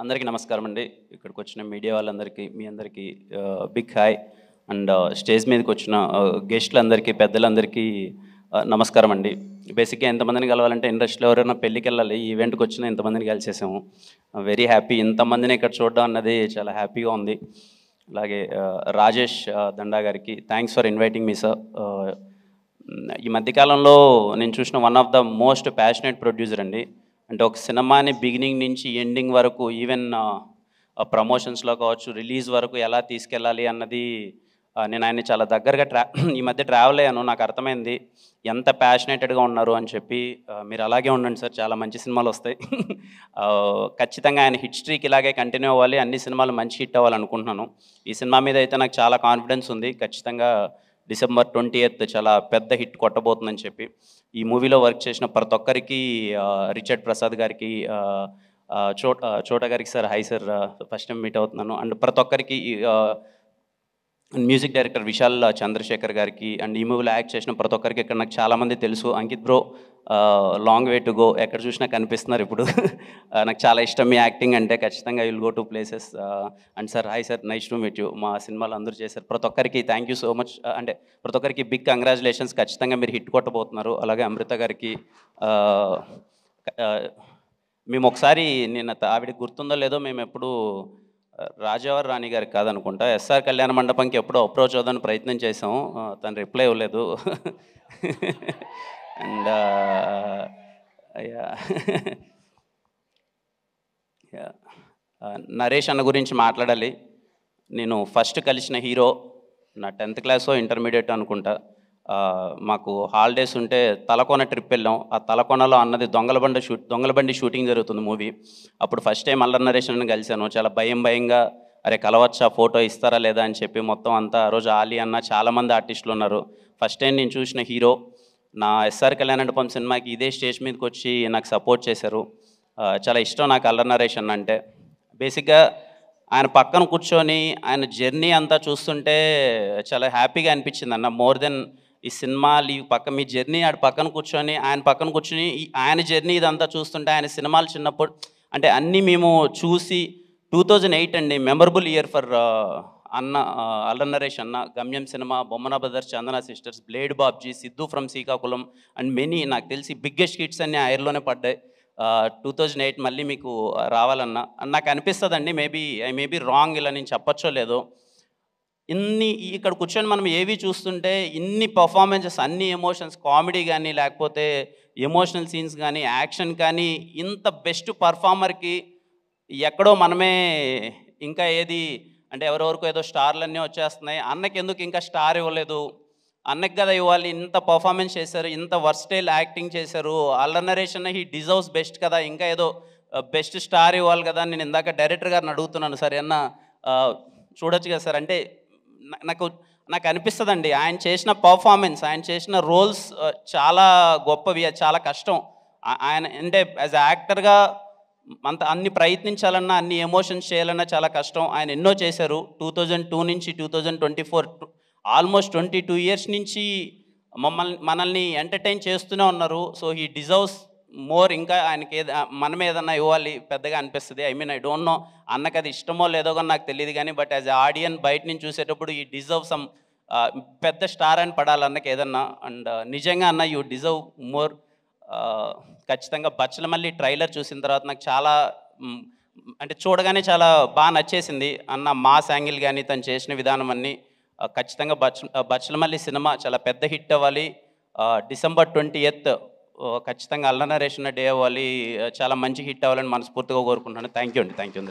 అందరికీ నమస్కారం అండి. ఇక్కడికి వచ్చిన మీడియా వాళ్ళందరికీ, మీ అందరికీ బిగ్ హాయ్. అండ్ స్టేజ్ మీదకి వచ్చిన గెస్టులందరికీ, పెద్దలందరికీ నమస్కారం అండి. బేసిక్గా ఎంతమందిని కలవాలంటే ఇండస్ట్రీలో ఎవరైనా పెళ్ళికి వెళ్ళాలి, ఈ ఈవెంట్కి వచ్చిన ఇంతమందిని కలిసేసాము. Very happy. ఇంతమందిని ఇక్కడ చూడడం అన్నది చాలా హ్యాపీగా ఉంది. అలాగే రాజేష్ దండా గారికి thanks for inviting me sir. ఈ మధ్యకాలంలో నేను చూసిన one of the most passionate producer అండి. అంటే ఒక సినిమాని బిగినింగ్ నుంచి ఎండింగ్ వరకు, ఈవెన్ ప్రమోషన్స్లో కావచ్చు, రిలీజ్ వరకు ఎలా తీసుకెళ్ళాలి అన్నది నేను ఆయన్ని చాలా దగ్గరగా ఈ మధ్య ట్రావెల్ అయ్యాను. నాకు అర్థమైంది ఎంత ప్యాషనేటెడ్గా ఉన్నారు అని చెప్పి. మీరు అలాగే ఉండండి సార్, చాలా మంచి సినిమాలు వస్తాయి. ఖచ్చితంగా ఆయన హిట్ స్ట్రీక్ ఇలాగే కంటిన్యూ అవ్వాలి, అన్ని సినిమాలు మంచి హిట్ అవ్వాలనుకుంటున్నాను. ఈ సినిమా మీద అయితే నాకు చాలా కాన్ఫిడెన్స్ ఉంది. ఖచ్చితంగా December 20th చాలా పెద్ద హిట్ కొట్టబోతుందని చెప్పి. ఈ మూవీలో వర్క్ చేసిన ప్రతి ఒక్కరికి, రిచర్డ్ ప్రసాద్ గారికి, చోటా గారికి sir hi sir, first time meet అవుతున్నాను. అండ్ ప్రతి ఒక్కరికి, మ్యూజిక్ డైరెక్టర్ విశాల్ చంద్రశేఖర్ గారికి, అండ్ ఈ మూవీలో యాక్ట్ చేసిన ప్రతి ఒక్కరికి ఇక్కడ నాకు చాలామంది తెలుసు. Ankit bro, long way to go, ఎక్కడ చూసినా కనిపిస్తున్నారు ఇప్పుడు. నాకు చాలా ఇష్టం మీ యాక్టింగ్ అంటే. ఖచ్చితంగా will go to places. And sir hi sir, nice to meet you. మా సినిమాలు అందరూ చేశారు. ప్రతి ఒక్కరికి థ్యాంక్ యూ సో మచ్. అంటే ప్రతి ఒక్కరికి బిగ్ కంగ్రాచులేషన్స్. ఖచ్చితంగా మీరు హిట్ కొట్టబోతున్నారు. అలాగే అమృత గారికి, మేము ఒకసారి నిన్న ఆవిడకి గుర్తుందో లేదో, మేము ఎప్పుడు రాజావారి రాణి గారికి కాదనుకుంటా, ఎస్ఆర్ కళ్యాణ మండపంకి ఎప్పుడో అప్రోచ్ అవుదాని ప్రయత్నం చేసాము. తను రిప్లై ఇవ్వలేదు. అండ్ నరేష్ అన్న గురించి మాట్లాడాలి. నేను ఫస్ట్ కలిసిన హీరో నా 10th క్లాసో ఇంటర్మీడియట్ అనుకుంటా. మాకు హాలిడేస్ ఉంటే తలకోన ట్రిప్ వెళ్ళాం. ఆ తలకోనలో అన్నది దొంగలబండి షూటింగ్ జరుగుతుంది మూవీ. అప్పుడు ఫస్ట్ టైం అల్లరి నరేష్ అన్న కలిశాను. చాలా భయంగా, అరే కలవచ్చా, ఫోటో ఇస్తారా లేదా అని చెప్పి మొత్తం అంతా. ఆ రోజు ఆలీ అన్న, చాలామంది ఆర్టిస్టులు ఉన్నారు. ఫస్ట్ టైం నేను చూసిన హీరో. నా ఎస్ఆర్ కళ్యాణ మండపం సినిమాకి ఇదే స్టేజ్ మీదకి వచ్చి నాకు సపోర్ట్ చేశారు. చాలా ఇష్టం నాకు అల్లరి నరేష్ అన్న అంటే. బేసిక్గా ఆయన పక్కన కూర్చొని ఆయన జర్నీ అంతా చూస్తుంటే చాలా హ్యాపీగా అనిపించింది అన్న. మోర్ దెన్ ఈ సినిమాలు ఈ మీ జర్నీ ఆడ పక్కన కూర్చొని, ఆయన పక్కన కూర్చొని ఆయన జర్నీ ఇదంతా చూస్తుంటే, ఆయన సినిమాలు చిన్నప్పుడు అంటే అన్నీ మేము చూసి 2008 అండి, మెమరబుల్ ఇయర్ ఫర్ అన్న, అల్లరి నరేష్ అన్న. గమ్యం cinema, Bommana brothers, Chandana sisters, blade Babji, Siddhu from Srikakulam and many, నాకు తెలిసి బిగ్గెస్ట్ హిట్స్ అన్నీ ఆ ఇయర్లోనే పడ్డాయి. 2008 మళ్ళీ మీకు రావాలన్నా నాకు అనిపిస్తుందండి. ఐ మేబీ రాంగ్, ఇలా నేను చెప్పచ్చో లేదో. ఇక్కడ కూర్చొని మనం ఏవి చూస్తుంటే ఇన్ని పర్ఫార్మెన్సెస్, అన్ని ఎమోషన్స్, కామెడీ కానీ, లేకపోతే ఎమోషనల్ సీన్స్ కానీ, యాక్షన్ కానీ, ఇంత బెస్ట్ పర్ఫార్మర్కి ఎక్కడో మనమే ఇంకా ఏది అంటే ఎవరెవరికో ఏదో స్టార్లన్నీ వచ్చేస్తున్నాయి, అన్నకి ఎందుకు ఇంకా స్టార్ ఇవ్వలేదు, అన్నకి కదా ఇవ్వాలి, ఇంత పర్ఫార్మెన్స్ చేశారు, ఇంత వర్స్టైల్ యాక్టింగ్ చేశారు, అల్లరి నరేష్ అన్న హీ డిజర్వ్స్ బెస్ట్ కదా, ఇంకా ఏదో బెస్ట్ స్టార్ ఇవ్వాలి కదా. నేను ఇందాక డైరెక్టర్ గారిని అడుగుతున్నాను, సరే అన్న చూడొచ్చు కదా సార్ అంటే. నాకు అనిపిస్తుందండి ఆయన చేసిన పర్ఫార్మెన్స్, ఆయన చేసిన రోల్స్ చాలా గొప్పవి, చాలా కష్టం. ఆయన అంటే యాజ్ యాక్టర్గా అన్ని ప్రయత్నించాలన్నా, అన్ని ఎమోషన్స్ చేయాలన్నా చాలా కష్టం. ఆయన ఎన్నో చేశారు. 2002 నుంచి 2024 ఆల్మోస్ట్ 22 ఇయర్స్ నుంచి మనల్ని ఎంటర్టైన్ చేస్తూనే ఉన్నారు. So he deserves more. ఇంకా ఆయనకి మనమే ఏదన్నా ఇవ్వాలి పెద్దగా అనిపిస్తుంది. ఐ డోంట్ నో అన్నకి అది ఇష్టమో లేదో కానీ నాకు తెలియదు కానీ, బట్ యాజ్ ఆడియన్ బయట నుంచి చూసేటప్పుడు ఈ డిజర్వ్ సమ్ పెద్ద స్టార్ అని పడాలి అన్నకి ఏదన్నా. అండ్ నిజంగా అన్న యూ డిజర్వ్ మోర్. ఖచ్చితంగా బచ్చలమల్లి ట్రైలర్ చూసిన తర్వాత నాకు చాలా అంటే చూడగానే చాలా బాగా నచ్చేసింది అన్న. మాస్ యాంగిల్ కానీ, తను చేసిన విధానం అన్నీ. ఖచ్చితంగా బచ్చలమల్లి సినిమా చాలా పెద్ద హిట్ అవ్వాలి. December 20th ఖచ్చితంగా అల్లరి నరేష్ అన్న డే అవ్వాలి, చాలా మంచి హిట్ అవ్వాలని మనస్ఫూర్తిగా కోరుకుంటున్నాను. థ్యాంక్ యూ అండి. Thank you.